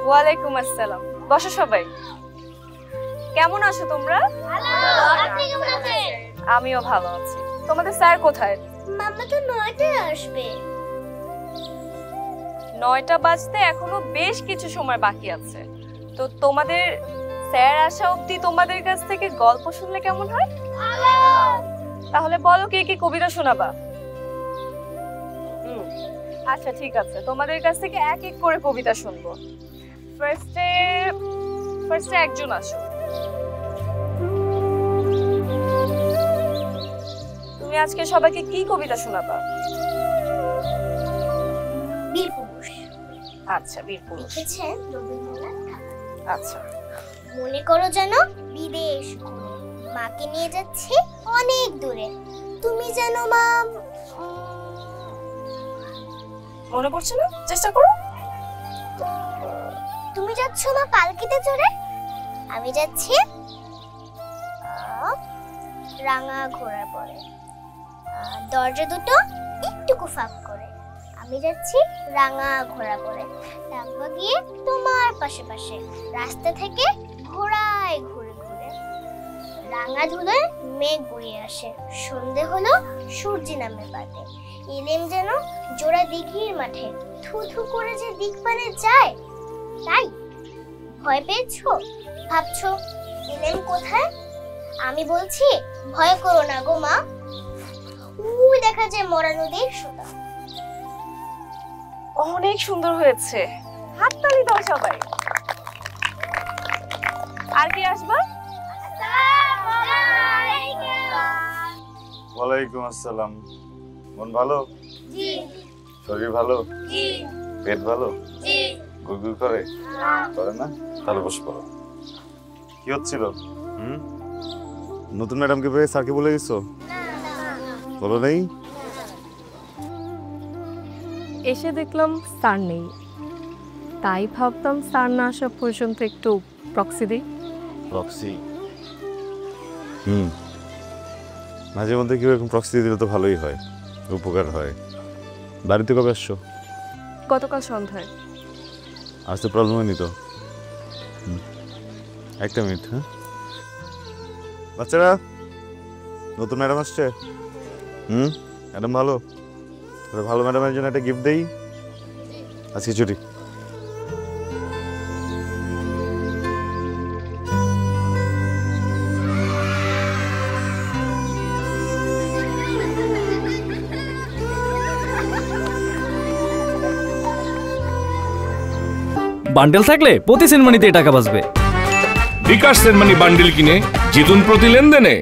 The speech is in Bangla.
ওয়ালাইকুম আসসালাম। বসো সবাই। কেমন আছো তোমরা? ভালো। আপনি কেমন আছেন? আমিও ভালো আছি। তোমাদের স্যার কোথায়? মাম্মা তো 9টায় আসবে। 9টা বাজতে এখনো বেশ কিছু সময় বাকি আছে। তো তোমাদের স্যার আসা অবধি তোমাদের কাছ থেকে গল্প শুনলে কেমন হয়? ভালো। তাহলে বলো কে কি কবিতা শোনাবা? আচ্ছা ঠিক আছে, তোমাদের কাছ থেকে এক এক করে কবিতা শুনবো। ফার্স্টে একজন আসো। তুমি আজকে সবাইকে কি কবিতা শোনাবা? বীরপুরুষ। আচ্ছা, বীরপুরুষ। লিখেছেন রবীন্দ্রনাথ ঠাকুর। আচ্ছা। মনে করো যেন বিদেশ ঘুরে মাকে নিয়ে যাচ্ছি অনেক দূরে, তুমি যেন মা। মনে পড়ছে না? চেষ্টা করো। তুমি যাচ্ছ মা পালকিতে চড়ে, আমি যাচ্ছি রাঙা ঘোড়ার পরে, দরজা দুটো একটুকু ফাঁক করে, আমি যাচ্ছি রাঙা ঘোড়া পরে, ডাকবা গিয়ে তোমার পাশে পাশে, রাস্তা থেকে ঘোড়ায় ঘুরে ঘুরে, রাঙা ধুলোয় মেঘ বয়ে আসে, সন্ধে হলো সূর্য নামে বাটে, এলেম যেন জোড়া দিঘির মাঠে, থু থু করে যে দিক পানে যায়, তাই ভয় পেয়েছো? ভাবছো এলেম কোথায়? আমি বলছি ভয় করো না গো মা, ওই দেখা যায় মরা নদীর সোতা। অনেক সুন্দর হয়েছে, হাততালি দাও সবাই। আর কি আসবা? ওয়ালাইকুম আসসালাম। মন ভালো? জি। শরীর ভালো? জি। পেট ভালো? জি। গুড়গুড় করে? করে না? তাহলে বসে পড়ো। কি হচ্ছিল? নতুন ম্যাডামকে পেয়ে স্যারকে বলে গেছো? বলো নেই? এসে দেখলাম স্যার নেই, তাই ভাবতাম স্যার না আসা পর্যন্ত একটু প্রক্সি দিই। প্রক্সি? মাঝে মধ্যে কেউ এরকম প্রক্সি দিলে তো ভালোই হয়, উপকার হয়। বাড়িতে কবে আসছো? গতকাল সন্ধ্যায়। আসতে প্রবলেম হয়নি তো? একটা মিনিট। হ্যাঁ বাচ্চারা, নতুন ম্যাডাম আসছে। ম্যাডাম ভালো? ভালো ম্যাডামের জন্য একটা গিফট দেই। আজকে ছুটি। বান্ডেল থাকলে প্রতি সেনমানিতে টাকা বাঁচবে। বিকাশ সেনমানি বান্ডেল কিনে জিতুন প্রতি লেনদেনে।